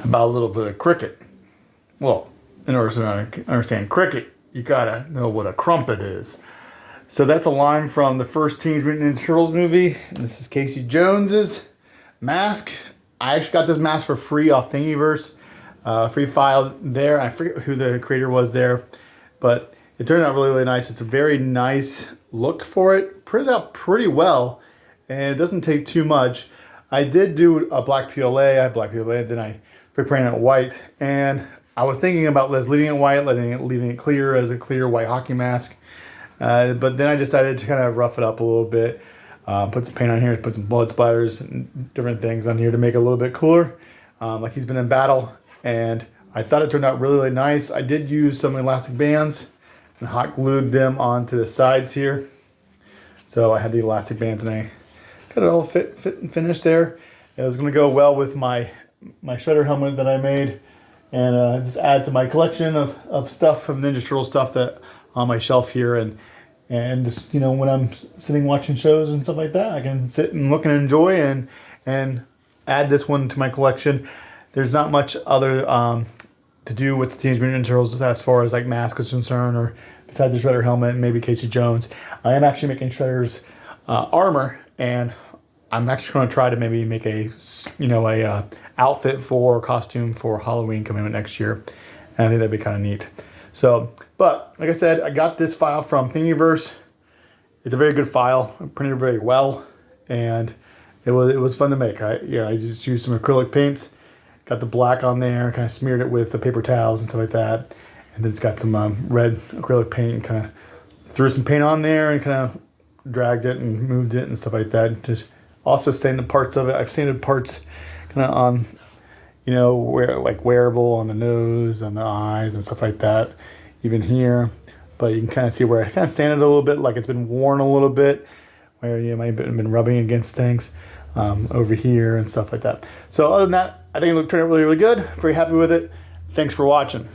about a little bit of cricket. Well, in order to understand cricket, you gotta know what a crumpet is. So that's a line from the first Teenage Mutant Ninja Turtles movie. And this is Casey Jones's mask. I actually got this mask for free off Thingiverse. Free file there. I forget who the creator was there, but it turned out really, really nice. It's a very nice look for it. Printed out pretty well, and it doesn't take too much. I did do a black PLA. I had black PLA, then I pre-painted it white, and I was thinking about leaving it white, leaving it clear as a clear white hockey mask. But then I decided to kind of rough it up a little bit. Put some paint on here, put some blood splatters and different things on here to make it a little bit cooler. Like he's been in battle. And I thought it turned out really, really nice. I did use some elastic bands and hot glued them onto the sides here. So I had the elastic bands and I got it all fit and finished there. It was going to go well with my shredder helmet that I made, and just add to my collection of stuff from Ninja Turtle stuff that on my shelf here, and just, you know, when I'm sitting watching shows and stuff like that, I can sit and look and enjoy and add this one to my collection. There's not much other to do with the Teenage Mutant Ninja Turtles as far as like mask is concerned, or besides the Shredder helmet and maybe Casey Jones. I am actually making Shredder's armor, and I'm actually going to try to maybe make a outfit for costume for Halloween coming up next year, and I think that'd be kind of neat. So, but like I said, I got this file from Thingiverse. It's a very good file. It printed very well, and it was fun to make. I just used some acrylic paints. Got the black on there, kind of smeared it with the paper towels and stuff like that. And then it's got some red acrylic paint, and kind of threw some paint on there and kind of dragged it and moved it and stuff like that. Just also sanded parts of it. I've sanded parts kind of on, wearable on the nose, on the eyes and stuff like that. Even here. But you can kind of see where I kind of sanded it a little bit, like it's been worn a little bit, where you might have been rubbing against things over here and stuff like that. So other than that, I think it turned out really, really good. Very happy with it. Thanks for watching.